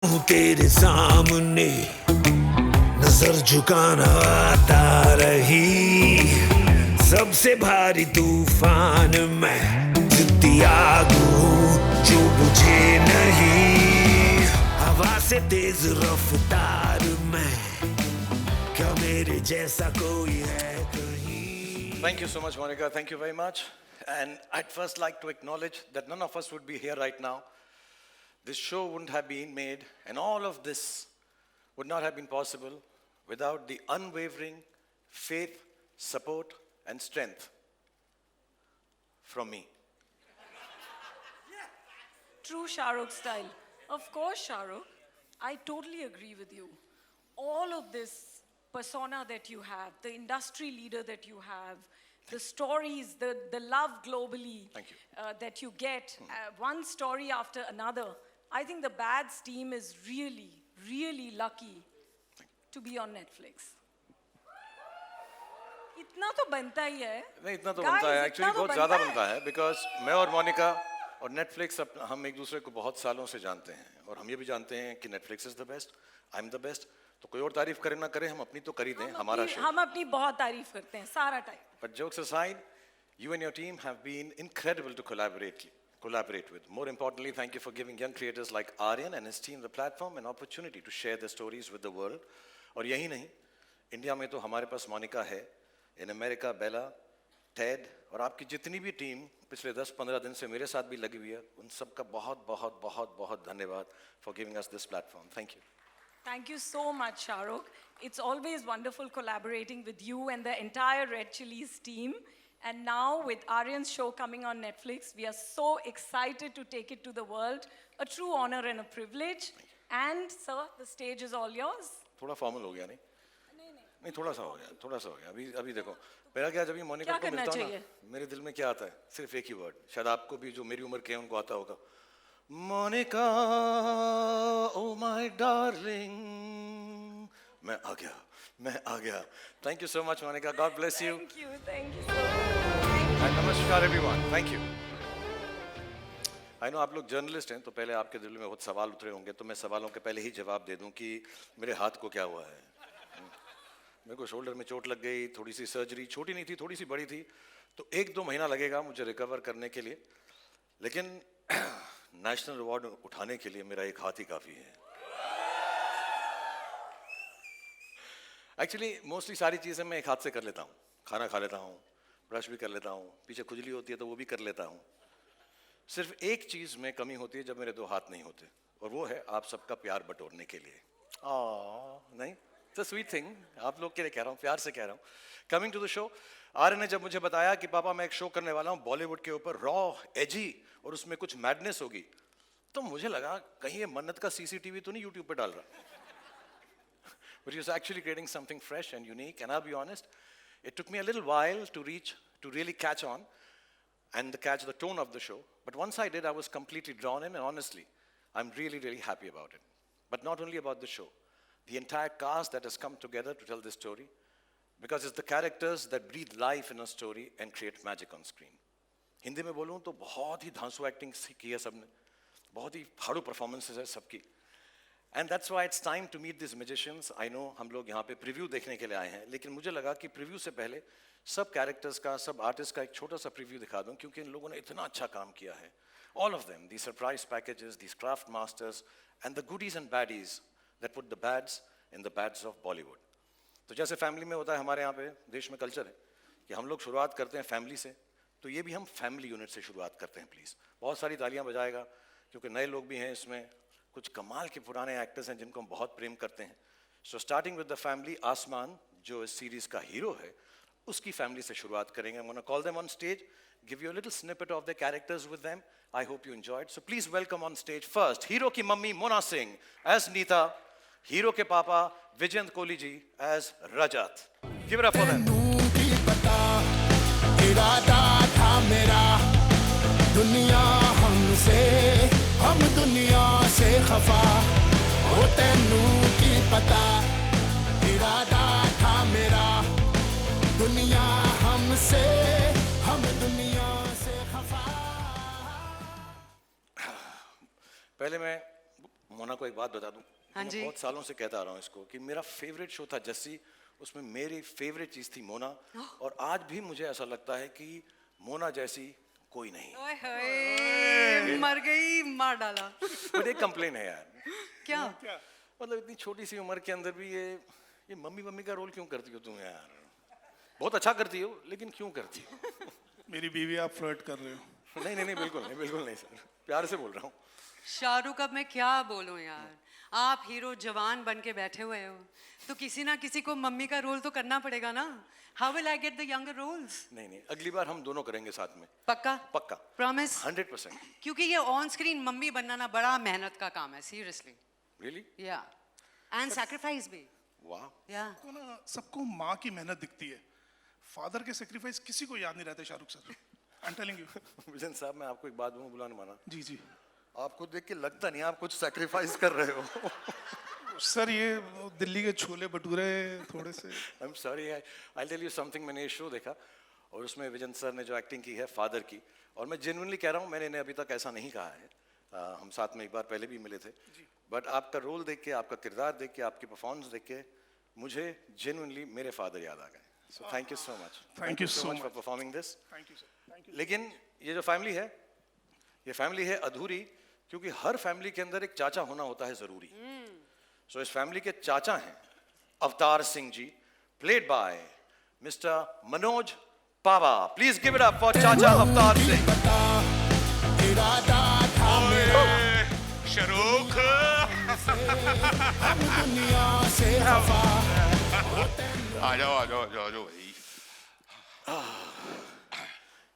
हूँ तेरे सामने, नजर झुकाना आता रही। सबसे भारी तूफान मैं, जिद्दी आग हूँ जो बुझे नहीं। हवा से तेज रफ्तार मैं, क्या मेरे जैसा कोई है कहीं? Thank you so much, Monica. Thank you very much. And I'd first like to acknowledge that none of us would be here right now. This show wouldn't have been made, and all of this would not have been possible without the unwavering faith, support, and strength from me. True Shahrukh style. Of course, Shahrukh. I totally agree with you. All of this persona that you have, the industry leader that you have, the stories, the love globally Thank you. That you get, one story after another. I think the Bads team is really, really lucky to be on Netflix. इतना तो बनता ही है. नहीं इतना तो Guys, बनता है, इतना एक्चुअली तो बहुत बनता ज़्यादा है. बनता है, बिकॉज मैं और मोनिका और नेटफ्लिक्स हम एक दूसरे को बहुत सालों से जानते हैं, और हम ये भी जानते हैं कि Netflix is the best, I am the best. तो कोई और तारीफ करे ना करे, हम अपनी तो कर ही दें, हमारा शो. हम अपनी बहुत तारीफ करते हैं सारा time. But jokes aside, you and your team have been incredible to collaborate with. More importantly, thank you for giving young creators like Aryan and his team the platform and opportunity to share their stories with the world. और यही नहीं, India में तो हमारे पास मोनिका है, in America Bella, Ted, और आपकी जितनी भी टीम पिछले 10-15 दिन से मेरे साथ भी लगी हुई है, उन सबका बहुत बहुत बहुत बहुत धन्यवाद for giving us this platform. Thank you. Thank you so much, Shahrukh. It's always wonderful collaborating with you and the entire Red Chillies team. And now with Aryan's show coming on Netflix, we are so excited to take it to the world. A true honor and a privilege. And sir, the stage is all yours. थोड़ा formal हो गया नहीं? नहीं थोड़ा सा हो गया. अभी देखो, मेरा क्या, जब ये मोनिका को मिलता हूँ ना, मेरे दिल में क्या आता है? सिर्फ एक ही वर्ड, शायद आपको भी जो मेरी उम्र के हैं उनको आता होगा. मोनिका, ओ माय डार्लिंग, मैं आ गया. Thank you so much, Monica. God bless you. Thank you so much. And namaskar everyone. Thank you. I know आप लोग जर्नलिस्ट हैं, तो पहले आपके दिल में बहुत सवाल उतरे होंगे, तो मैं सवालों के पहले ही जवाब दे दूं कि मेरे हाथ को क्या हुआ है. मेरे को शोल्डर में चोट लग गई, थोड़ी सी सर्जरी, छोटी नहीं थी, थोड़ी सी बड़ी थी, तो 1-2 महीना लगेगा मुझे रिकवर करने के लिए. लेकिन नेशनल अवार्ड उठाने के लिए मेरा एक हाथ ही काफ़ी है. एक्चुअली मोस्टली सारी चीज़ें मैं एक हाथ से कर लेता हूँ. खाना खा लेता हूँ, ब्रश भी कर लेता हूँ, पीछे खुजली होती है तो वो भी कर लेता हूँ. सिर्फ एक चीज़ में कमी होती है जब मेरे 2 हाथ नहीं होते, और वो है आप सबका प्यार बटोरने के लिए. नहीं, इट्स अ स्वीट थिंग. आप लोग के लिए कह रहा हूँ, प्यार से कह रहा हूँ. Coming to the show, Aryan ने जब मुझे बताया कि पापा मैं एक शो करने वाला हूँ बॉलीवुड के ऊपर, रॉ, एजी, और उसमें कुछ मैडनेस होगी, तो मुझे लगा कहीं ये मन्नत का सीसीटीवी तो नहीं यूट्यूब पे डाल रहा. But he was actually creating something fresh and unique, and I'll be honest, it took me a little while to really catch on and catch the tone of the show. But once I did, I was completely drawn in, and honestly, I'm really, really happy about it. But not only about the show, the entire cast that has come together to tell this story, because it's the characters that breathe life in a story and create magic on screen. Hindi में बोलूँ तो बहुत ही धांसू acting की है सबने, बहुत ही फाड़ू performances है सबकी. And that's why it's time to meet these magicians. I know हम लोग यहाँ पे प्रीव्यू देखने के लिए आए हैं, लेकिन मुझे लगा कि प्रीव्यू से पहले सब कैरेक्टर्स का, सब आर्टिस्ट का एक छोटा सा प्रीव्यू दिखा दूँ, क्योंकि इन लोगों ने इतना अच्छा काम किया है. All of them, these surprise packages, these craft masters, and the goodies and baddies that put the bads in the bads of Bollywood. तो जैसे फैमिली में होता है, हमारे यहाँ पे देश में कल्चर है कि हम लोग शुरुआत करते हैं फैमिली से, तो ये भी हम फैमिली यूनिट से शुरुआत करते हैं. प्लीज़ बहुत सारी तालियां बजाएगा, क्योंकि नए लोग भी हैं इसमें, कुछ कमाल के पुराने एक्टर्स हैं जिनको हम बहुत प्रेम करते हैं. So starting with the family, आसमान जो इस सीरीज का हीरो है, उसकी फैमिली से शुरुआत करेंगे. I'm gonna call them on stage, give you a little snippet of their characters with them. I hope you enjoyed. So please welcome on stage first hero की mummy Mona Singh as Neeta, hero के पापा Vijendra Kohli ji as Rajat. Give it up for them. इरादा था मेरा दुनिया हमसे, हम दुनिया से खफा, हो तेनू की पता. इरादा था मेरा दुनिया हमसे, हम दुनिया से खफा. पहले मैं मोना को एक बात बता दूं। हाँ मैं जी। बहुत सालों से कहता आ रहा हूँ इसको कि मेरा फेवरेट शो था जस्सी, उसमें मेरी फेवरेट चीज थी मोना, और आज भी मुझे ऐसा लगता है कि मोना जैसी कोई नहीं। ओए होए, मर गई, मार डाला। बट एक कंप्लेन है यार, क्या? मतलब इतनी छोटी सी उम्र के अंदर भी ये मम्मी मम्मी का रोल क्यों करती हो तुम यार? बहुत अच्छा करती हो, लेकिन क्यों करती हो? मेरी बीवी, आप फ्लर्ट कर रहे हो। नहीं नहीं नहीं, बिल्कुल नहीं सर, प्यार से बोल रहा हूँ। शाहरुख, अब मैं क्या बोलूं यार, आप हीरो जवान बन के बैठे हुए हो, तो किसी ना किसी को मम्मी का रोल तो करना पड़ेगा ना। How will I get the younger roles? नहीं, अगली बार हम दोनों करेंगे साथ में। पक्का? पक्का, प्रॉमिस? 100%। क्योंकि ये ऑन स्क्रीन मम्मी बनना ना बड़ा मेहनत का काम है, सीरियसली। रियली? या एंड सैक्रिफाइस भी। वाह। या को ना सबको माँ की मेहनत दिखती है, फादर के सेक्रीफाइस किसी को याद नहीं रहते Shahrukh sir. I am telling you. Vision साहब, मैं आपको एक बात बोलूं, बुला नहीं माना। जी जी आपको देख के लगता नहीं आप कुछ सैक्रिफाइस कर रहे हो। सर, ये दिल्ली के छोले भटूरे थोड़े से। I am sorry, I tell you something. मैंने ये शो देखा और उसमें विजन सर ने जो एक्टिंग की है फादर की, और मैं जेन्युइनली कह रहा हूँ, मैंने इन्हें अभी तक ऐसा नहीं कहा है। हम साथ में एक बार पहले भी मिले थे, बट आपका रोल देख के, आपका किरदार देख के, आपकी परफॉर्मेंस देख के मुझे जेन्युइनली मेरे फादर याद आ गए। So thank you so much. Thank you so for much. Performing this. Thank you sir, thank you. लेकिन ये जो फैमिली है, ये फैमिली है अधूरी, क्योंकि हर फैमिली के अंदर एक चाचा होना होता है जरूरी। सो इस फैमिली के चाचा हैं Avtar Singh ji, played by mister Manoj Pawa. Please give it up for चाचा अवतार सिंह। इरादा था मेरा शाहरुख, हम दुनिया से खफा। आ जाओ भाई।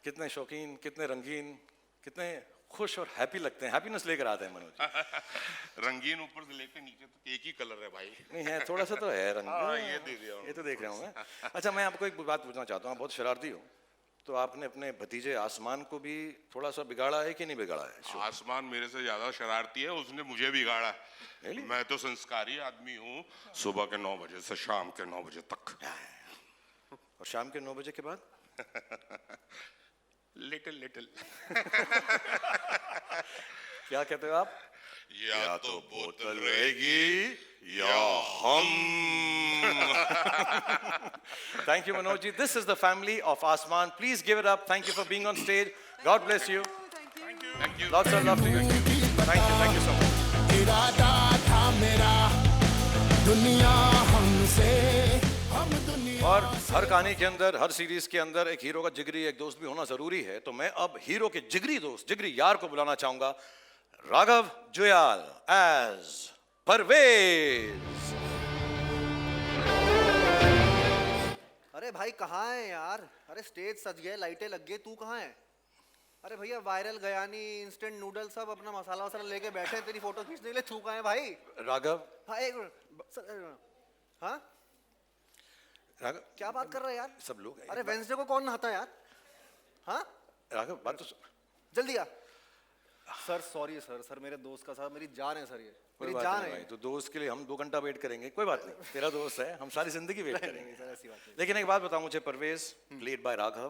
कितने शौकीन, कितने रंगीन, कितने खुश और हैप्पी लगते हैं। हैप्पीनेस लेकर आते हैं मनोज। रंगीन ऊपर से लेकर नीचे तक एक ही कलर है भाई। नहीं है, थोड़ा सा तो है रंग। हाँ, ये दे दिया ये तो देख रहा हूँ मैं। अच्छा, मैं आपको एक बात पूछना चाहता हूँ, आप बहुत शरारती हो, तो आपने अपने भतीजे आसमान को भी थोड़ा सा बिगाड़ा है कि नहीं बिगाड़ा है? आसमान मेरे से ज्यादा शरारती है, उसने मुझे बिगाड़ा है। Really? मैं तो संस्कारी आदमी हूँ, सुबह के 9 बजे से शाम के 9 बजे तक। और शाम के 9 बजे के बाद? लिटिल क्या कहते हो आप? या तो बोतल रहेगी या हम। Thank you, Manoj ji. This is the family of Asman. Please give it up. Thank you for being on stage. God bless you. Thank you. Lots of love to you. Thank you so much. इरादा था मेरा दुनिया हमसे, हम दुनिया। और हर कहानी के अंदर, हर सीरीज के अंदर एक हीरो का जिगरी एक दोस्त भी होना जरूरी है। तो मैं अब हीरो के जिगरी दोस्त, जिगरी यार को बुलाना चाहूंगा, राघव जुयाल एज परवेज। अरे भाई कहाँ है यार? अरे स्टेज सज गए, लाइटें लग गई, तू कहाँ है? अरे भैया वायरल गयानी इंस्टेंट नूडल सब अपना मसाला वसाला लेके बैठे हैं तेरी फोटो खींचने के लिए, तू कहाँ है भाई? राघव, हाँ एक मिनट। हाँ राघव क्या बात कर रहा है यार? सब लोग अरे वेंसडे को कौन नहाता है यार? हाँ राघव, बात तो जल्दी आ। सर सॉरी सर मेरे दोस्त का साथ, मेरी जान है सर, ये कोई मेरी बात जान नहीं है। भाई, तो दोस्त के लिए हम 2 घंटा वेट करेंगे, कोई बात नहीं, तेरा दोस्त है, हम सारी जिंदगी वेट नहीं, करेंगे। सर ऐसी बात नहीं। लेकिन एक बात बताओ मुझे परवेज, प्लेड बाय राघव,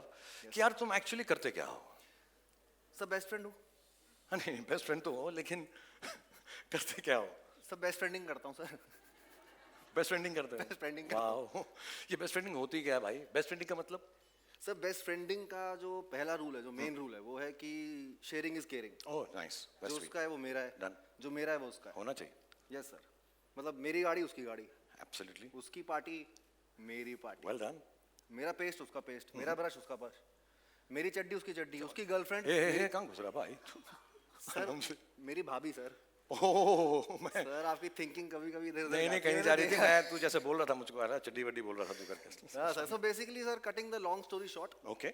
कि यार तुम एक्चुअली करते क्या हो? सब बेस्ट फ्रेंड हूँ। हाँ नहीं, बेस्ट फ्रेंड तो हो, लेकिन करते क्या हो? सब बेस्ट फ्रेंडिंग करता हूँ सर। बेस्ट फ्रेंडिंग करते हो? Best friending करता वाह, ये बेस्ट फ्रेंडिंग होती क्या है भाई? बेस्ट फ्रेंडिंग का मतलब? सर बेस्ट फ्रेंडिंग का जो पहला रूल है, जो मेन रूल है, वो है कि sharing is caring. Oh nice, जो उसका है वो मेरा है, Done. जो मेरा है वो उसका है। होना चाहिए। यस सर, मतलब मेरी गाड़ी उसकी गाड़ी, एब्सोल्युटली, उसकी पार्टी मेरी पार्टी, वेल डन। मेरा पेस्ट उसका पेस्ट, मेरा ब्रश उसका ब्रश, मेरी चड्डी उसकी चड्डी, उसकी गर्लफ्रेंड ए कहाँ घुस रहा भाई? सर मेरी भाभी सर। ओह मैं सर आपकी थिंकिंग कभी कभी इधर नहीं नहीं कहीं जा रही थी, मैं तू जैसे बोल रहा था मुझको आ रहा चड्डी वड्डी बोल रहा था तू करके। हाँ sir, so basically sir cutting the long story short, okay,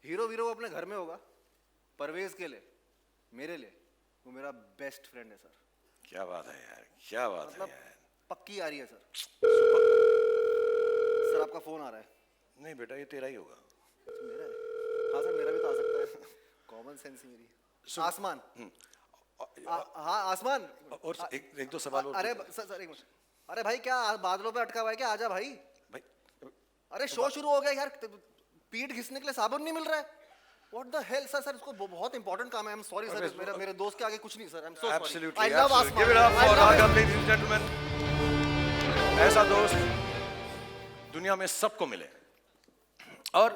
hero वीरो अपने घर में होगा, परवेज के लिए, मेरे लिए वो मेरा बेस्ट फ्रेंड है सर। क्या बात है यार, क्या बात है मतलब यार। पक्की आ रही है सर। सर आपका फोन आ रहा है। नहीं बेटा, ये तेरा ही होगा। मेरा है? हाँ सर मेरा भी तो आ सकता है, कॉमन सेंस ही मेरी। आसमान, हाँ आसमान। और एक दो सवाल और। अरे सर एक मिनट, अरे भाई क्या बादलों पे अटका हुआ है क्या? आजा भाई। भाई अरे शो शुरू हो गया यार, पीठ घिसने के लिए साबुन नहीं मिल रहा है। What the hell, सर इसको बहुत इंपॉर्टेंट काम है. I'm sorry सर, मेरे दोस्त के आगे कुछ नहीं sir. I'm so sorry. Absolutely. I love absolutely. Asman. Give it up I for love Raghav, him. ladies and gentlemen. ऐसा दोस्त दुनिया में सबको मिले. और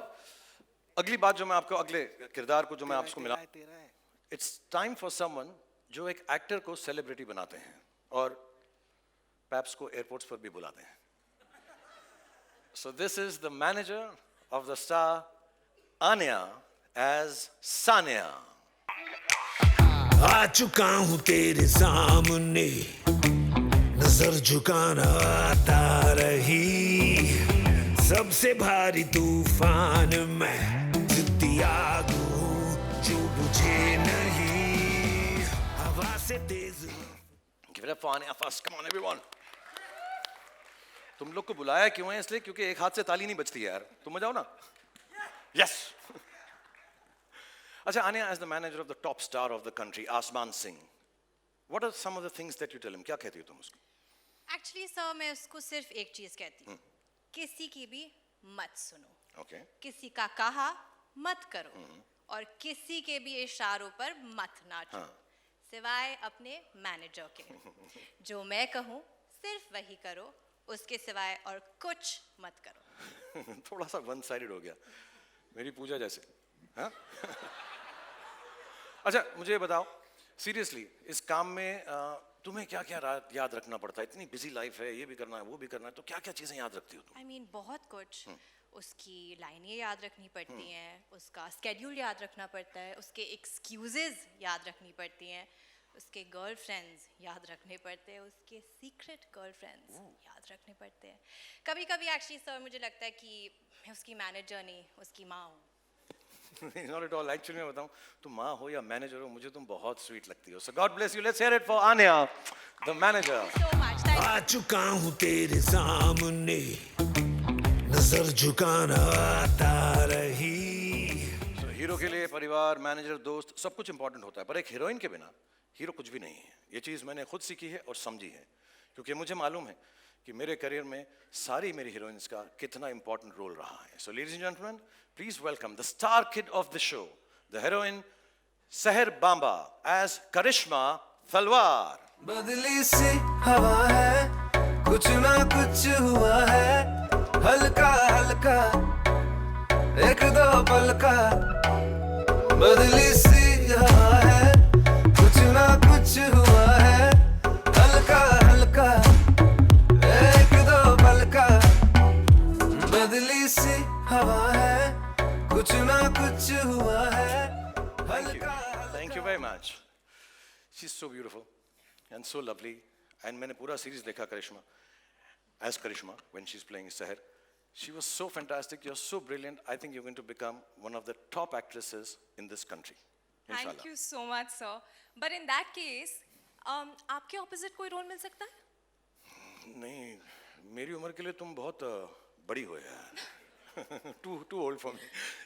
अगली बात जो मैं आपको अगले किरदार को जो मैं आपको मिला, It's time for someone जो एक एक्टर को सेलिब्रिटी बनाते हैं और पैप्स को एयरपोर्ट्स पर भी बुलाते हैं. So this is the manager of the star Anya as Sania. आ चुका हूँ तेरे सामने, नजर झुकाना आता रही. सबसे भारी तूफान मैं, जिद्दी आग हूँ जो बुझे नहीं. हवा से तेज. Give it up for Anya first. Come on everyone. तुम लोग को बुलाया क्यों है? इसलिए क्योंकि एक हाथ से ताली नहीं बजती है यार. तुम मजाओ ना. Yes. अच्छा, Anya, as the manager of the top star of the country, Asman Singh, what are some of the things that you tell him? क्या कहती हो तुम उसको? एक्चुअली सर मैं उसको सिर्फ एक चीज कहती हूँ, किसी की भी मत सुनो. Okay. किसी का कहा मत करो और किसी के भी इशारों पर मत नाचो, सिवाय अपने मैनेजर के. जो मैं कहूँ सिर्फ वही करो, उसके सिवाय और कुछ मत करो. थोड़ा सा वन साइडेड हो गया, मेरी पूजा जैसे. हाँ? अच्छा, मुझे ये बताओ सीरियसली, इस काम में तुम्हें क्या क्या याद रखना पड़ता है? इतनी बिजी लाइफ है, ये भी करना है वो भी करना है, तो क्या क्या चीजें याद रखती हो तुम? आई मीन बहुत कुछ. उसकी लाइनें याद रखनी पड़ती हैं, उसका स्केड्यूल याद रखना पड़ता है, उसके एक्सक्यूजेज याद रखनी पड़ती हैं, उसके गर्लफ्रेंड्स याद रखने पड़ते हैं, उसके सीक्रेट गर्लफ्रेंड्स याद रखने पड़ते हैं. कभी कभी एक्चुअली सर मुझे लगता है कि मैं उसकी मैनेजर नहीं, उसकी माँ हूँ. Not at all. Actually मैं बताऊं, तुम माँ हो या मैनेजर हो, मुझे तुम बहुत स्वीट लगती हो. So God bless you. Let's hear it for Anya, the manager. So much. Thank you. आ चुका हूँ तेरे सामने, नजर झुकाना आता रही. So, हीरो के लिए परिवार, मैनेजर, दोस्त सब कुछ इंपॉर्टेंट होता है, पर एक हीरोइन के बिना हीरो कुछ भी नहीं है. ये चीज़ मैंने खुद सीखी है और समझी है, क्योंकि मुझे मालूम है कि मेरे करियर में सारी मेरी हीरोइंस का कितना इंपॉर्टेंट रोल रहा है. So ladies and gentlemen, please welcome the star kid of the show, the heroine Seher Bamba as Karishma Talwar. बदली सी हवा है, कुछ ना कुछ हुआ है, हल्का हल्का एक दो पल का. बदली सी हवा है, कुछ ना कुछ हुआ है, हल्का हल्का एक दो पल का. बदली सी हवा है, कुछ ना कुछ हुआ है, हल्का. Thank you very much. She's so beautiful and so lovely. And मैंने पूरा सीरीज देखा करिश्मा, as Karishma when she's playing Seher. She was so fantastic. You're so brilliant. I think you're going to become one of the top actresses in this country. Inshallah. Thank you so much, sir. But in that case, आपके opposite कोई role मिल सकता है? नहीं, मेरी उम्र के लिए तुम बहुत बड़ी हो यार. Too old for me.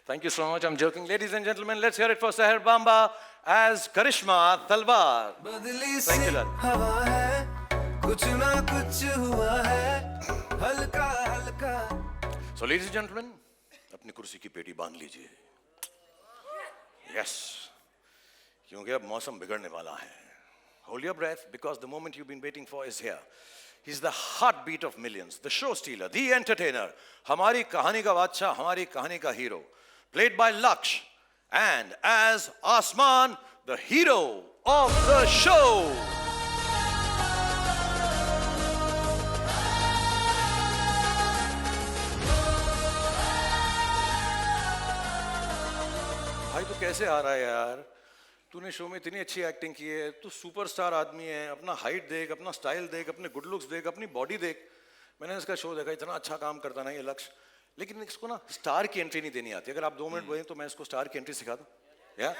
Thank you so much. I'm joking. Ladies and gentlemen, let's hear it for Seher Bamba as Karishma Talwar. बदली Thank सी you, Lal. हवा है, कुछ ना कुछ हुआ है, हल्का हल्का. So, ladies and gentlemen, अपनी कुर्सी की पेटी बांध लीजिए. Yes, क्योंकि अब मौसम बिगड़ने वाला है. Hold your breath, because the moment you've been waiting for is here. He's the heartbeat of millions, the show stealer, the entertainer. हमारी कहानी का बादशाह, हमारी कहानी का hero, played by Laksh, and as Asman, the hero of the show. भाई तू कैसे आ रहा है यार? तूने शो में इतनी अच्छी एक्टिंग की है, तू सुपरस्टार आदमी है. अपना हाइट देख, अपना स्टाइल देख, अपने गुड लुक्स देख, अपनी बॉडी देख. मैंने इसका शो देखा, इतना अच्छा काम करता ना ये लक्ष्य, लेकिन इसको ना स्टार की एंट्री नहीं देनी आती. अगर आप 2 मिनट बोलें तो मैं इसको स्टार की एंट्री सिखा दूं. या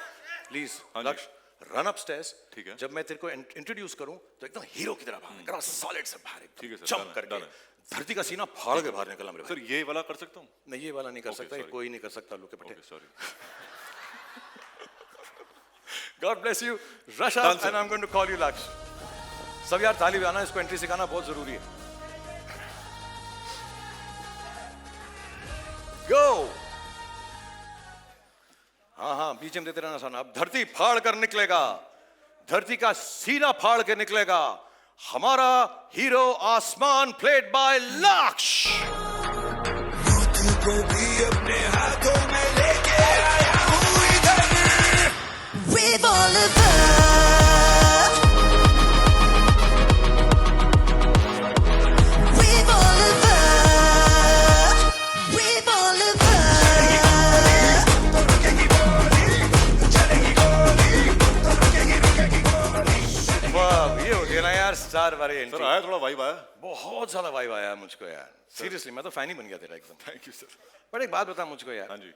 प्लीज लक्ष्य, रन अप स्टेयर्स. ठीक है. जब मैं तेरे को इंट्रोड्यूस करूं तो एकदम हीरो की तरह भाग, एकदम सॉलिड से बाहर, ठीक है सर, जंप करके धरती का सीना फाड़ के बाहर निकला मेरे. सर ये वाला कर सकता हूँ? नहीं, ये वाला नहीं कर सकता, ये sorry. कोई नहीं कर सकता. लुक पटे. Sorry. God bless you. Rush up and I'm going to call you Laksh. सब यार ताली बजाना, इसको एंट्री सिखाना बहुत जरूरी है. Go. हाँ हाँ बीच में देते रहना सन। अब धरती फाड़ कर निकलेगा, धरती का सीना फाड़ के निकलेगा हमारा हीरो आसमान, प्लेड बाय लक्ष्य। को भी अपने हाथों में लेके आया हूँ इधर। Revolver, revolver, revolver. वाह, ये हो गया ना यार स्टार वाली सर एंट्री। आया थोड़ा वाइब आया। बहुत ज्यादा वाइब आया मुझको यार, सीरियसली मैं तो फैन ही बन गया तेरा एकदम। Thank you sir. पर एक बात बता मुझको यार, हाँ जी।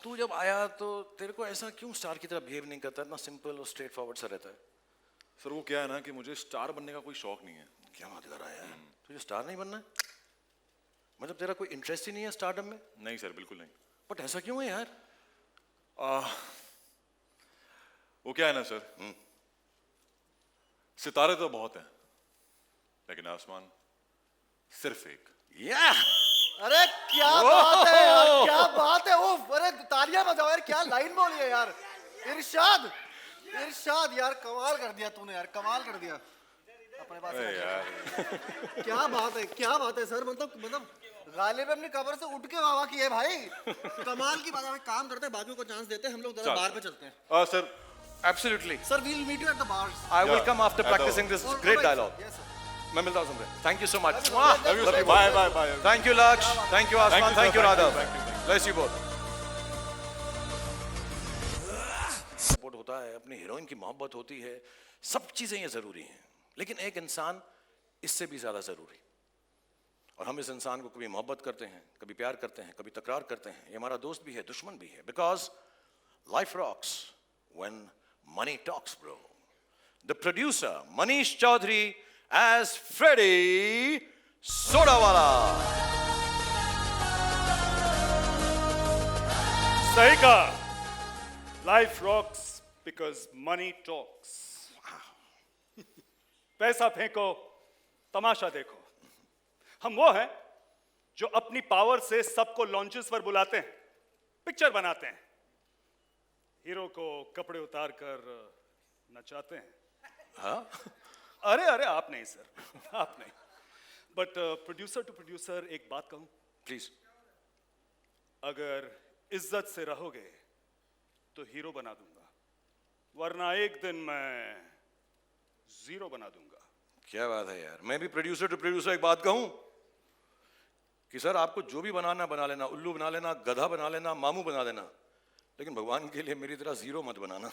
तू जब आया तो तेरे को ऐसा क्यों स्टार की तरह बिहेव नहीं करता, इतना सिंपल और स्ट्रेट फॉरवर्ड सा रहता है? सर वो क्या है ना कि मुझे स्टार बनने का कोई शौक नहीं है। क्या बात कर रहा है यार, तुझे स्टार नहीं बनना है? मतलब तेरा कोई इंटरेस्ट ही नहीं है स्टारडम में? नहीं सर, बिल्कुल नहीं। बट ऐसा क्यों है यार? वो क्या है ना सर, सितारे तो बहुत हैं लेकिन आसमान सिर्फ एक। या अरे क्या बात है यार, क्या बात है। ओफ, अरे तालियां बजाओ यार, क्या लाइन बोली है यार। इरशाद, इरशाद यार, कमाल कर दिया तूने यार, कमाल कर दिया। अपने पास अरे यार क्या बात है, क्या बात है सर। मतलब गालिब अपनी कब्र से उठ के वाह की है भाई। कमाल की बात है। काम करते हैं, बाकियों को चांस देते हैं, हम लोग जरा बार पे चलते हैं। Sir absolutely sir we'll meet you at the bars. I will come after practicing this great dialogue. Yes sir. मैं मिलता हूं तुमसे। Thank you so much. Bye bye bye. Thank you Lakshya, thank you Aasman, thank you Raghav, bless you both. Support होता है, अपनी heroine की मोहब्बत होती है, सब चीजें ये जरूरी हैं, लेकिन एक इंसान इससे भी ज्यादा जरूरी। और हम इस इंसान को कभी मोहब्बत करते हैं, कभी प्यार करते हैं, कभी तकरार करते हैं। ये हमारा दोस्त भी है, दुश्मन भी है, because life rocks when money talks bro. The producer Manish Chaudhary as Freddy Sodawala. सही कहा, life rocks because money talks. पैसा फेंको, तमाशा देखो। हम वो हैं जो अपनी पावर से सबको लॉन्चेस पर बुलाते हैं, पिक्चर बनाते हैं, हीरो को कपड़े उतार कर नचाते हैं। हाँ? अरे अरे आप नहीं सर, आप नहीं। बट प्रोड्यूसर टू प्रोड्यूसर एक बात कहूं प्लीज। अगर इज्जत से रहोगे तो हीरो बना दूंगा, वरना एक दिन मैं जीरो बना दूंगा। क्या बात है यार। मैं भी प्रोड्यूसर टू प्रोड्यूसर एक बात कहूं कि सर आपको जो भी बनाना बना लेना, उल्लू बना लेना, गधा बना लेना, मामू बना देना, लेकिन भगवान के लिए मेरी तरह जीरो मत बनाना।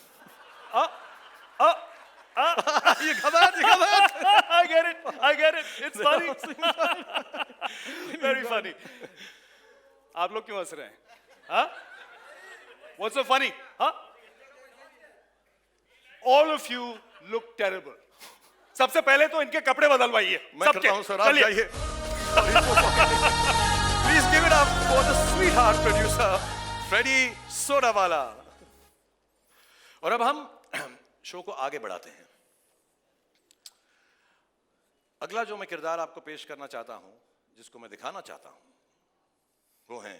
You come out. I get it. It's funny. Very funny. आप लोग क्यों हंस रहे हैं? हाँ? What's so funny? हाँ? All of you look terrible. सबसे पहले तो इनके कपड़े बदलवाइए। मैं करता हूं सर, आप जाइए। Please give it up for the sweetheart producer Freddy Sodawala. और अब हम शो को आगे बढ़ाते हैं। अगला जो मैं किरदार आपको पेश करना चाहता हूं, जिसको मैं दिखाना चाहता हूं, वो है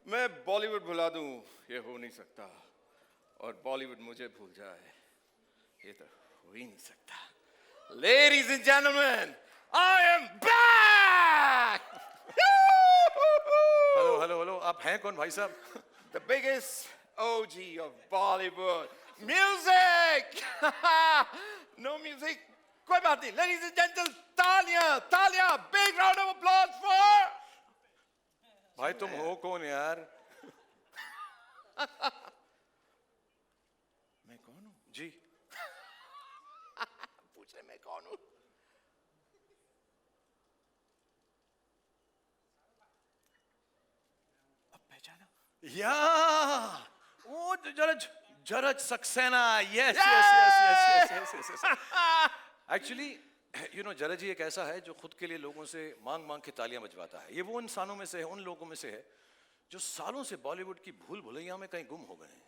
मैं बॉलीवुड भुला दूं ये हो नहीं सकता, और बॉलीवुड मुझे भूल जाए ये तो हो ही नहीं सकता। Ladies and gentleman, I am back. Hello hello hello, आप हैं कौन भाई साहब? The biggest OG of Bollywood music. No music, कोई बात नहीं। Ladies and gentlemen, तालियां, big round of applause for। भाई तुम हो कौन यार? मैं कौन हूँ? जी पूछ रहे मैं कौन हूँ? अब पहचाना? या वो Jaraj Saxena. Yes. Actually you know Jaraj ji एक ऐसा है जो खुद के लिए लोगों से मांग मांग के तालियां बजवाता है। ये वो इंसानों में से है, उन लोगों में से है जो सालों से बॉलीवुड की भूल भुलैया में कहीं गुम हो गए हैं,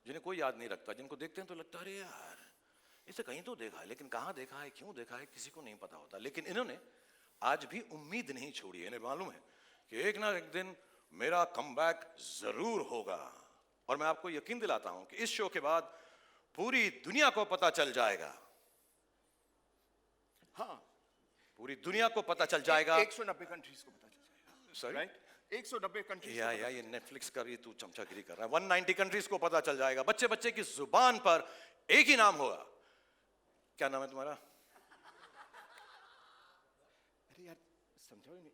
जिन्हें कोई याद नहीं रखता, जिनको देखते हैं तो लगता है अरे यार इसे कहीं तो देखा है, लेकिन कहाँ देखा है, क्यों देखा है, किसी को नहीं पता होता। लेकिन इन्होंने आज भी उम्मीद नहीं छोड़ी है। इन्हें मालूम है कि एक ना एक दिन मेरा कमबैक जरूर होगा, और मैं आपको यकीन दिलाता हूं कि इस शो के बाद पूरी दुनिया को पता चल जाएगा। हाँ, पूरी दुनिया को पता चल जाएगा। 190 कंट्रीज को पता चल जाएगा। Sorry, right, 190 countries. या ये नेटफ्लिक्स का भी तू चमचागिरी कर रहा है। 190 कंट्रीज को पता चल जाएगा। बच्चे बच्चे की जुबान पर एक ही नाम होगा। क्या नाम है तुम्हारा? अरे यार समझो ही नहीं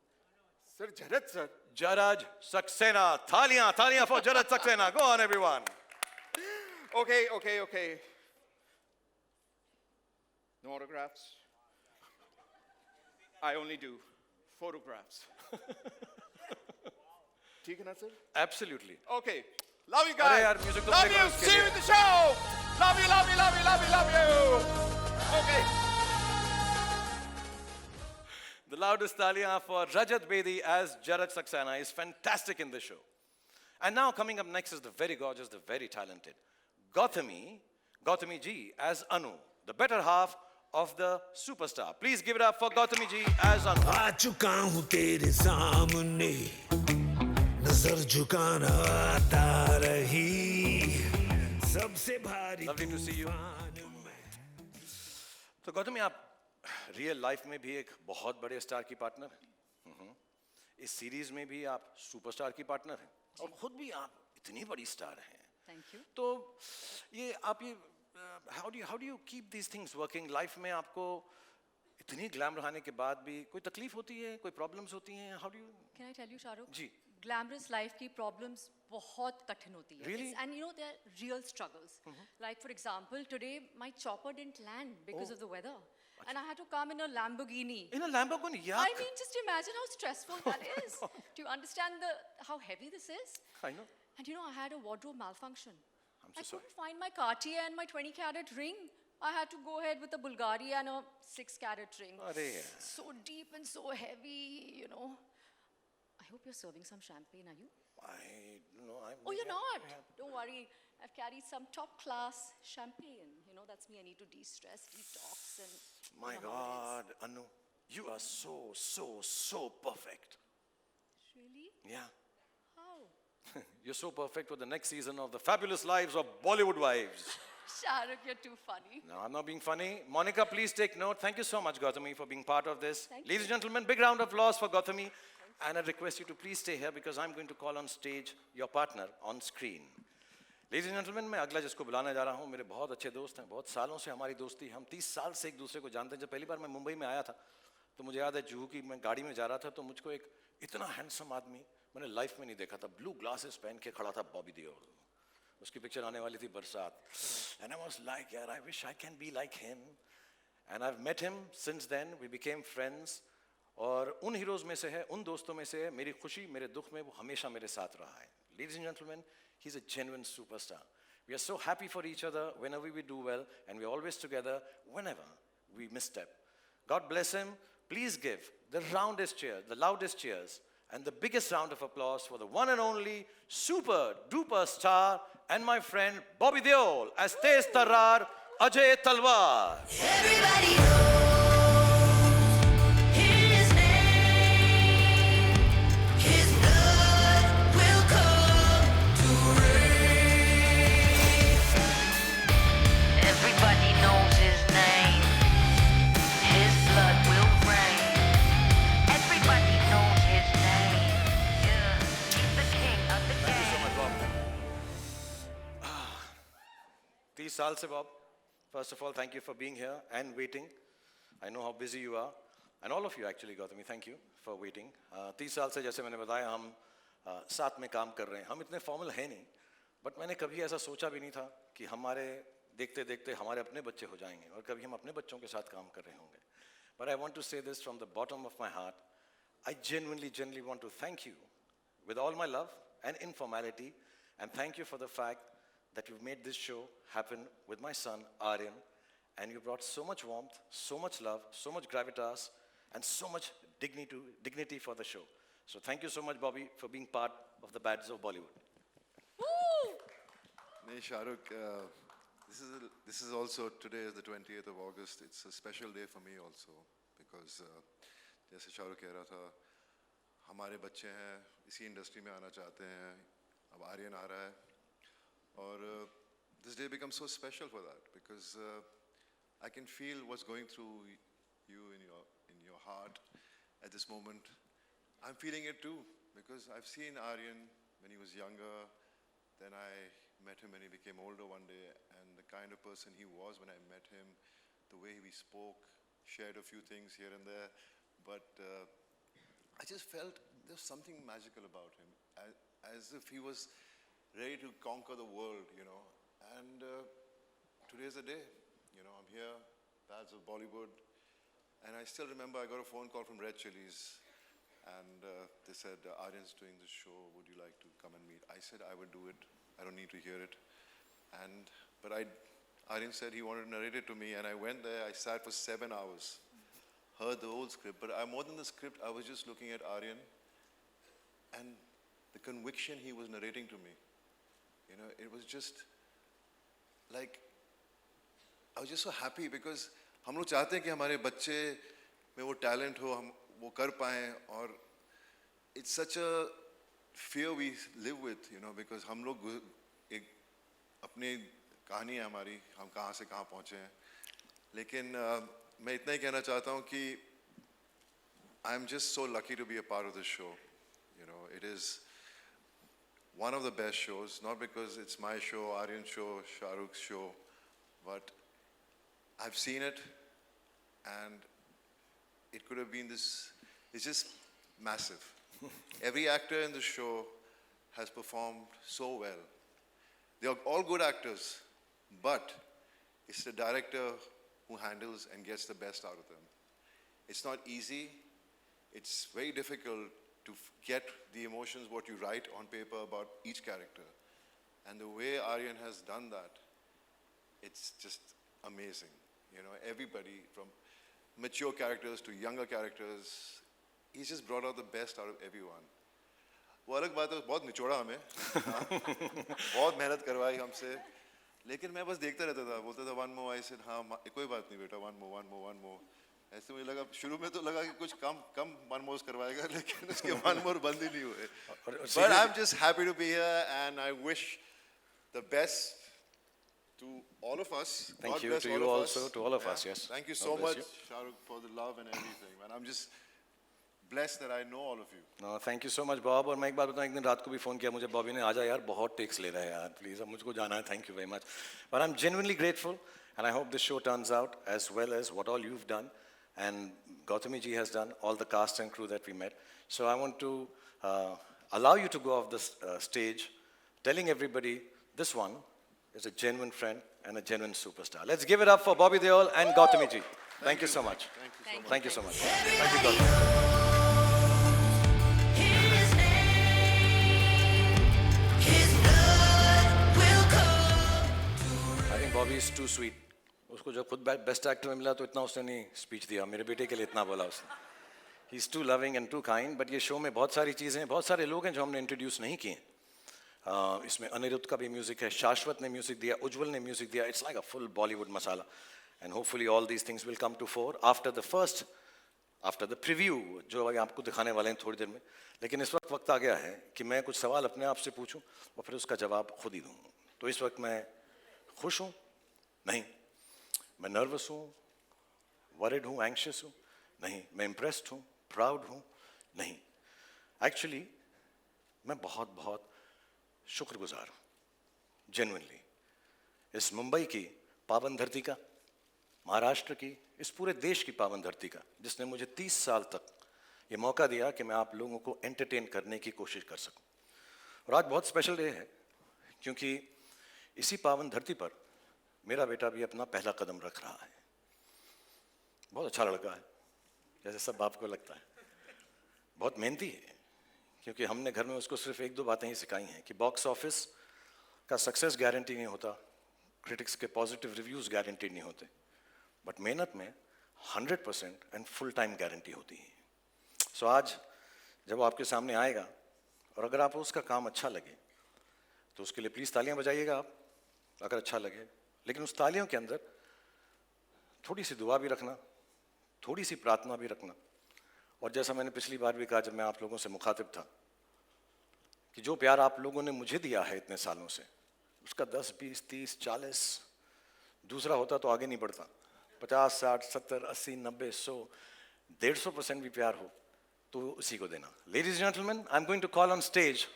सर। जरद सर। जरज सक्सेना। थालियां थालियां for Jaraj Saxena. Go on everyone. Okay. No autographs. I only do photographs. ठीक है ना sir? Absolutely. Okay. Love you अरे guys. यार, music तो Love play you. करो इसके See you लिए। in the show. Love you. Okay. The loudest talia for Rajat Bedi as Jaraj Saxena is fantastic in this show. And now coming up next is the very gorgeous, the very talented Gautami ji as Anu, the better half of the superstar. Please give it up for Gautami ji as Anu. आ चुका हूँ तेरे सामने, नजर झुकाना आता रही, सबसे भारी Lovely to see you. तो गौतमी, आप रियल लाइफ में भी एक बहुत बड़े स्टार की पार्टनर हैं। इस सीरीज में भी आप सुपरस्टार की पार्टनर हैं, और खुद भी आप इतनी बड़ी स्टार हैं। Thank you. तो ये आप ये how do you keep these things working? Life में आपको इतनी ग्लैमर आने के बाद भी कोई तकलीफ होती है, कोई प्रॉब्लम्स होती हैं? How do you? Can I tell you, Shahrukh? जी। Glamorous life की problems बहुत कठिन होती है. Really? And you know, there are real struggles. Like for example, today my chopper didn't land because of the weather. And I had to come in a Lamborghini. In a Lamborghini? Yeah. I mean, just imagine how stressful that is. Do you understand how heavy this is? I know. And you know, I had a wardrobe malfunction. I'm I so sorry. couldn't find my Cartier and my 20-carat ring. I had to go ahead with a Bulgari and a 6-carat ring. Arey. So deep and so heavy, you know. I hope you're serving some champagne, are you? I don't know. Oh, you're not? Don't worry. I've carried some top-class champagne. You know, that's me. I need to de-stress, detox, and... My you know how it God, Anu, you are so perfect. is. Really? Yeah. How? You're so perfect for the next season of The Fabulous Lives of Bollywood Wives. Shahrukh, you're too funny. No, I'm not being funny. Monica, please take note. Thank you so much, Gautami, for being part of this. Thank Ladies and gentlemen, big round of applause for Gautami. And I request you to please stay here because I'm going to call on stage your partner on screen. Ladies and gentlemen, मैं अगला जिसको बुलाने जा रहा हूँ, मेरे बहुत अच्छे दोस्त हैं, बहुत सालों से हमारी दोस्ती, हम 30 साल से एक दूसरे को जानते हैं। जब पहली बार मैं मुंबई में आया था, तो मुझे याद है जुहू की मैं गाड़ी में जा रहा था, तो मुझको एक इतना हैंडसम आदमी मैंने लाइफ में नहीं देखा था। ब्लू ग्लासेस पहन के खड़ा था, बॉबी देओल। उसकी पिक्चर आने वाली थी बरसात, and I was like, यार, I wish I can be like him. And I've met him since then. We became friends. और उन हीरोज में से है, उन दोस्तों में से है, मेरी खुशी मेरे दुख में वो हमेशा मेरे साथ रहा है। Ladies and gentlemen, he's a genuine superstar. We are so happy for each other whenever we do well, and we're always together whenever we misstep. God bless him. Please give the roundest cheer, the loudest cheers, and the biggest round of applause for the one and only super duper star and my friend Bobby Deol as Tez Tarrar Ajay Talwar. Everybody knows his name. His blood will come to rain. Everybody knows his name. His blood will rain. Everybody knows his name. Yeah, he's the king of the Thank you so game. much, Bob. 30 साल से Bob. First of all, thank you for being here and waiting. I know how busy you are. And all of you actually, Gautami, thank you for waiting. 30 साल से जैसे मैंने बताया हम साथ में काम कर रहे हैं. हम इतने फॉर्मल हैं नहीं, बट मैंने कभी ऐसा सोचा भी नहीं था कि हमारे देखते देखते हमारे अपने बच्चे हो जाएंगे और कभी हम अपने बच्चों के साथ काम कर रहे होंगे. But I want to say this from the bottom of my heart. I genuinely want to thank you with all my love and informality, and thank you for the fact that you've made this show happen with my son, Aryan, and you brought so much warmth, so much love, so much gravitas, and so much dignity for the show. So thank you so much, Bobby, for being part of the Bads of Bollywood. Hey, Shahrukh, this is also, today is the 20th of August. It's a special day for me also because जैसे शाहरुख कह रहा था, हमारे बच्चे हैं, इसी industry में आना चाहते हैं, अब आर्यन आ रहा है, और this day becomes so special for that because I can feel what's going through you in your heart at this moment. I'm feeling it too because I've seen Aryan when he was younger, then I met him when he became older one day, and the kind of person he was when I met him, the way we spoke, shared a few things here and there, but I just felt there's something magical about him, as if he was ready to conquer the world, you know. And today's the day, you know. I'm here, Pals of Bollywood, and I still remember I got a phone call from Red Chillies, and they said, Aryan's doing this show, would you like to come and meet? I said I would do it, I don't need to hear it. But Aryan said he wanted to narrate it to me, and I went there, I sat for 7 hours, heard the whole script, but more than the script, I was just looking at Aryan, and the conviction he was narrating to me, you know, it was just like, I was just so happy because हम लोग चाहते हैं कि हमारे बच्चे में वो talent हो, हम वो कर पाएं, और it's such a fear we live with, you know, because हम लोग एक अपनी कहानी है हमारी, हम कहाँ से कहाँ पहुँचे हैं, लेकिन मैं इतना ही कहना चाहता हूँ कि I'm just so lucky to be a part of this show, you know. It is one of the best shows, not because it's my show, Aryan's show, Shahrukh's show, but I've seen it, and it could have been this, it's just massive. Every actor in the show has performed so well. They are all good actors, but it's the director who handles and gets the best out of them. It's not easy, it's very difficult to get the emotions, what you write on paper about each character. And the way Aryan has done that, it's just amazing. You know, everybody from mature characters to younger characters, he's just brought out the best out of everyone. वो अलग बात है, बहुत निचोड़ा हमें, बहुत मेहनत करवाई हमसे, लेकिन मैं बस देखता रहता था, बोलता था one more, I said हाँ कोई बात नहीं बेटा, one more. ऐसे मुझे लगा, शुरू में तो लगा कि कुछ कम one more करवाएगा, लेकिन उसके one more बंद ही नहीं हुए. But I'm just happy to be here, and I wish the best to all of us. Thank God you bless to all you of also, us. to all of Yeah. us, yes. Thank you God so bless much, Shahrukh, for the love and everything, man. I'm just blessed that I know all of you. No, thank you so much, Bob. और मैं एक बात बताऊं, एक दिन रात को भी फ़ोन किया मुझे बॉबी ने, आजा यार बहुत टेक्स ले रहा है यार, प्लीज़ अब मुझको जाना है, thank you very much. But I'm genuinely grateful, and I hope this show turns out as well as what all you've done, and Gautami ji has done, all the cast and crew that we met. So I want to allow you to go off the stage, telling everybody this one is a genuine friend and a genuine superstar. Let's give it up for Bobby Deol and Gautami ji. Thank you so much. Thank you so much. Thank you, Gautami. I think Bobby is too sweet. उसको जब खुद best actor में मिला तो इतना उसने नहीं speech दिया, मेरे बेटे के लिए इतना बोला उसने. He is too loving and too kind. But ये शो में बहुत सारी चीज़ें हैं, बहुत सारे लोग हैं जो हमने इंट्रोड्यूस नहीं किए. इसमें अनिरुद्ध का भी म्यूजिक है, शाश्वत ने म्यूजिक दिया, उज्जवल ने म्यूजिक दिया. It's like a full Bollywood masala, and hopefully all these things will come to fore after the preview जो अभी आपको दिखाने वाले हैं थोड़ी देर में. लेकिन इस वक्त आ गया है कि मैं कुछ सवाल अपने आप से पूछूं और फिर उसका जवाब खुद ही दूं. तो इस वक्त मैं खुश हूं? नहीं. मैं नर्वस हूं, वरिड हूं, एंग्शियस हूं? नहीं. मैं इम्प्रेस्ड हूं, प्राउड हूं? नहीं. एक्चुअली मैं बहुत शुक्रगुजार हूं, जेन्युइनली, इस मुंबई की पावन धरती का, महाराष्ट्र की, इस पूरे देश की पावन धरती का, जिसने मुझे 30 साल तक ये मौका दिया कि मैं आप लोगों को एंटरटेन करने की कोशिश कर सकूं. और आज बहुत स्पेशल डे है, क्योंकि इसी पावन धरती पर मेरा बेटा भी अपना पहला कदम रख रहा है. बहुत अच्छा लड़का है, जैसे सब बाप को लगता है. बहुत मेहनती है, क्योंकि हमने घर में उसको सिर्फ 1-2 बातें ही सिखाई हैं कि बॉक्स ऑफिस का सक्सेस गारंटी नहीं होता, क्रिटिक्स के पॉजिटिव रिव्यूज़ गारंटी नहीं होते, बट मेहनत में 100% एंड फुल टाइम गारंटी होती है. सो आज जब वो आपके सामने आएगा और अगर आपको उसका काम अच्छा लगे तो उसके लिए प्लीज़ तालियां बजाइएगा आप, अगर अच्छा लगे. लेकिन उस तालियों के अंदर थोड़ी सी दुआ भी रखना, थोड़ी सी प्रार्थना भी रखना, और जैसा मैंने पिछली बार भी कहा जब मैं आप लोगों से मुखातिब था कि जो प्यार आप लोगों ने मुझे दिया है इतने सालों से, उसका 10, 20, 30, 40 दूसरा होता तो आगे नहीं बढ़ता। 50, 60, 70, 80, 90, 100, 150% भी प्यार हो तो उसी को देना। Ladies and gentlemen, I'm going to call on stage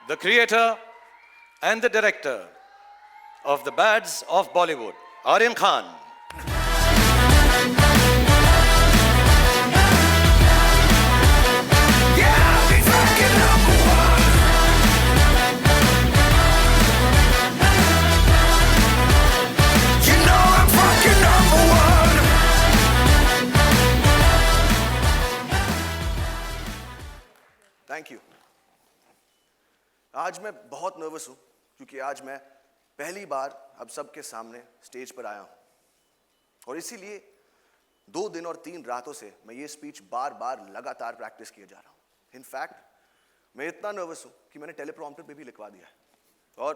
the creator and the director of the Bads of Bollywood, Aryan Khan. Thank you. आज मैं बहुत नर्वस हूं क्योंकि आज मैं पहली बार अब सबके सामने स्टेज पर आया हूं और इसीलिए 2 दिन और 3 रातों से मैं ये स्पीच बार बार लगातार प्रैक्टिस किए जा रहा हूं। इनफैक्ट मैं इतना नर्वस हूं कि मैंने टेलीप्रॉम्प्टर पे भी लिखवा दिया है और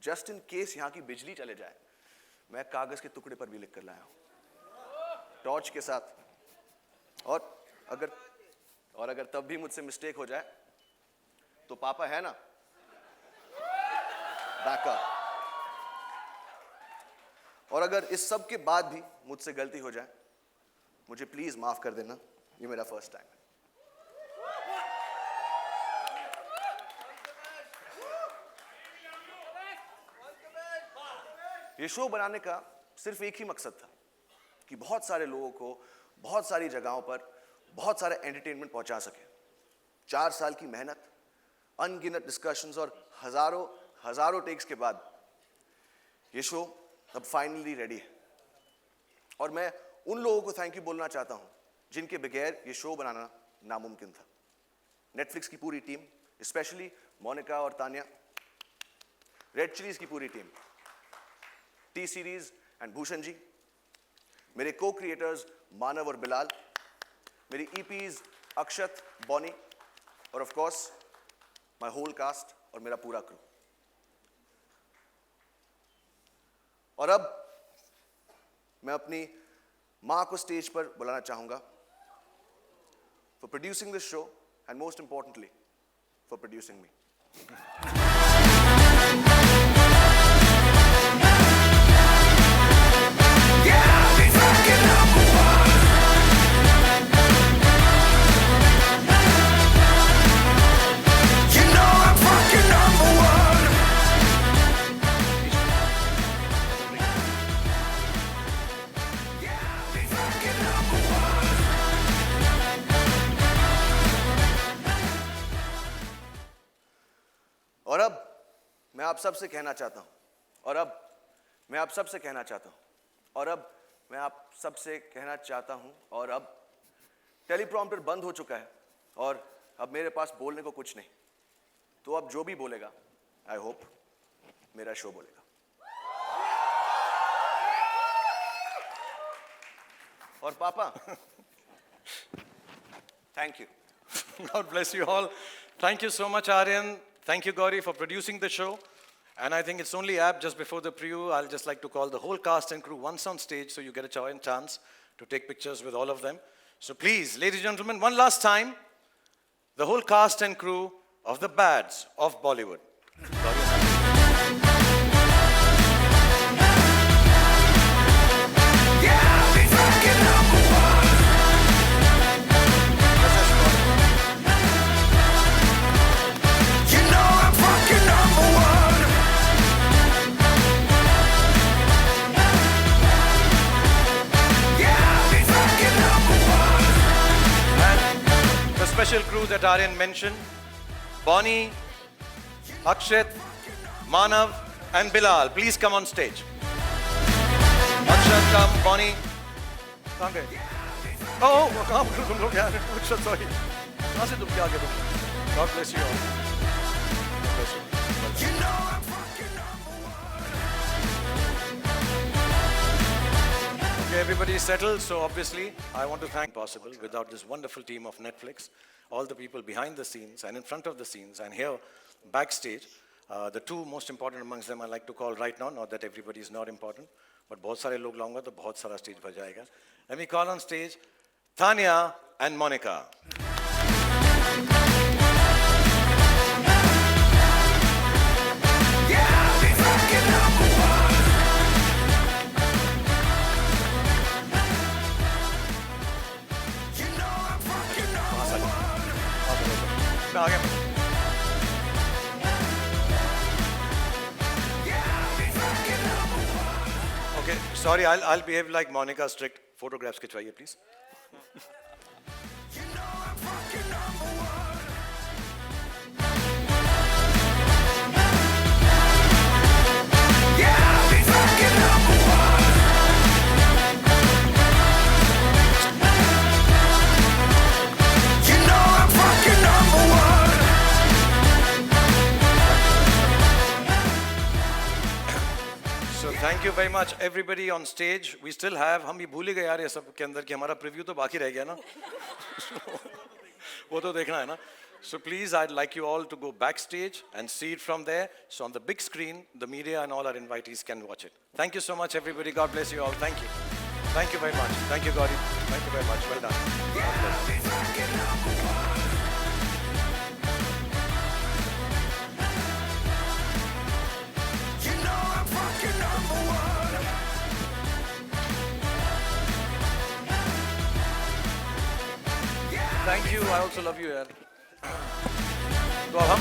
जस्ट इन केस यहाँ की बिजली चले जाए मैं कागज के टुकड़े पर भी लिख कर लाया हूं टॉर्च के साथ। और अगर तब भी मुझसे मिस्टेक हो जाए तो पापा है ना बैकअप। और अगर इस सब के बाद भी मुझसे गलती हो जाए मुझे प्लीज माफ कर देना, ये मेरा फर्स्ट टाइम है। ये शो बनाने का सिर्फ एक ही मकसद था कि बहुत सारे लोगों को बहुत सारी जगहों पर बहुत सारे एंटरटेनमेंट पहुंचा सके। 4 साल की मेहनत, अनगिनत डिस्कशंस और हजारों टेक्स के बाद ये शो अब फाइनली रेडी है। और मैं उन लोगों को थैंक यू बोलना चाहता हूं जिनके बगैर ये शो बनाना नामुमकिन था। नेटफ्लिक्स की पूरी टीम, स्पेशली मोनिका और तानिया, रेड चिलीज की पूरी team, T Series and Bhushan ji, मेरे को क्रिएटर्स मानव और बिलाल, मेरी ईपीज अक्षत, बॉनी और of course my whole cast और मेरा पूरा क्रू। और अब मैं अपनी मां को स्टेज पर बुलाना चाहूंगा for producing this show and most importantly for producing me. और अब मैं आप सबसे कहना चाहता हूं, और अब मैं आप सबसे कहना चाहता हूं, और अब मैं आप सबसे कहना चाहता हूं, और अब टेलीप्रॉम्प्टर बंद हो चुका है और अब मेरे पास बोलने को कुछ नहीं। तो अब जो भी बोलेगा आई होप मेरा शो बोलेगा। और पापा thank you. God bless you all. Thank you so much, Aryan. Thank you, Gauri, for producing the show. And I think it's only apt just before the preview, I'll just like to call the whole cast and crew once on stage so you get a chance to take pictures with all of them. So please, ladies and gentlemen, one last time, the whole cast and crew of the Bads of Bollywood. Special crew that Aryan mentioned, Bonnie, Akshat, Manav and Bilal, please come on stage. Akshat, come, Bonnie. कहाँ गए? Oh, कहाँ तुम लोग यार? Akshat, sorry. कहाँ से तुम क्या आगे तुम? God bless you all. God bless you. Okay, everybody is settled, so obviously I want to thank possible without this wonderful team of Netflix, all the people behind the scenes and in front of the scenes and here backstage. The two most important amongst them I like to call right now, not that everybody is not important, but बहुत सारे लोग लाऊंगा तो बहुत सारा stage भर जाएगा. Let me call on stage Tanya and Monica. Okay, sorry, I'll behave like Monica strict. Photographs खिंचवाइए please. So thank you very much everybody on stage. We still have, हम भी भूल ही गए यार ये सब के अंदर कि हमारा preview तो बाकी रह गया ना. वो तो देखना है ना. So please, I'd like you all to go backstage and see it from there. So on the big screen, the media and all our invitees can watch it. Thank you so much everybody. God bless you all. Thank you. Thank you very much. Thank you, Gauri. Thank you very much. Well done. God bless. Thank you. I also love you यार. तो अब हम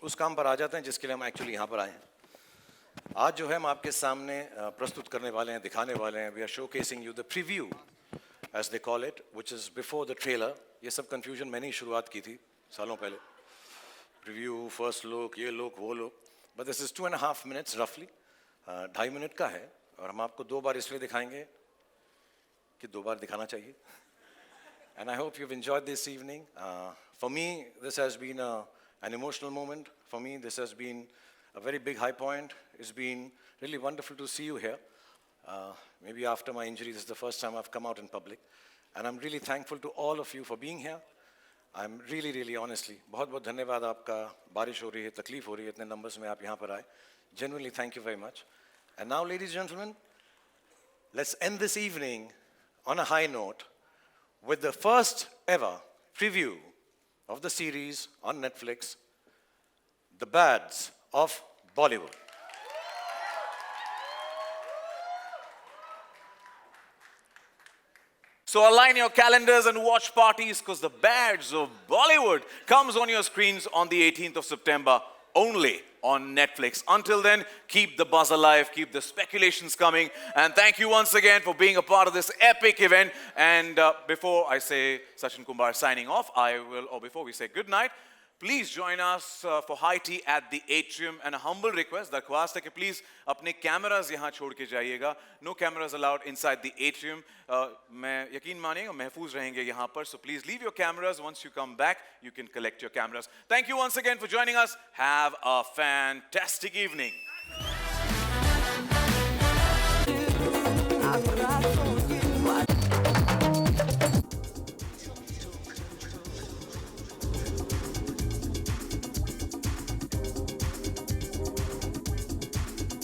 उस काम पर आ जाते हैं जिसके लिए हम एक्चुअली यहाँ पर आए हैं. आज जो है हम आपके सामने प्रस्तुत करने वाले हैं, दिखाने वाले हैं. We are showcasing you the preview, as they call it, which is before the trailer. ये सब confusion मैंने ही शुरुआत की थी सालों पहले. Preview, first look, ये look, वो look. But this is 2.5 minutes roughly. 2.5 minute का है और हम आपको 2 बार इसलिए दिखाएंगे कि 2 बार दिखाना चाहिए. And I hope you've enjoyed this evening. For me, this has been an emotional moment. For me, this has been a very big high point. It's been really wonderful to see you here. Maybe after my injury, this is the first time I've come out in public. And I'm really thankful to all of you for being here. I'm really, really honestly, बहुत बहुत धन्यवाद आपका. बारिश हो रही है, तकलीफ हो रही है, इतने numbers में आप यहाँ पर आए. Genuinely, thank you very much. And now, ladies and gentlemen, let's end this evening on a high note with the first ever preview of the series on Netflix, The Bads of Bollywood. So align your calendars and watch parties because The Bads of Bollywood comes on your screens on the 18th of September only on Netflix. Until then, keep the buzz alive, keep the speculations coming, and thank you once again for being a part of this epic event. And before I say Sachin Kumar signing off, before we say good night, please join us for high tea at the atrium. And a humble request, darkhwast hai ki please apne cameras yahan chhod ke jaiyega. No cameras allowed inside the atrium. Main yakin maniyega mahfoos rahenge yahan par. So please leave your cameras. Once you come back, you can collect your cameras. Thank you once again for joining us. Have a fantastic evening.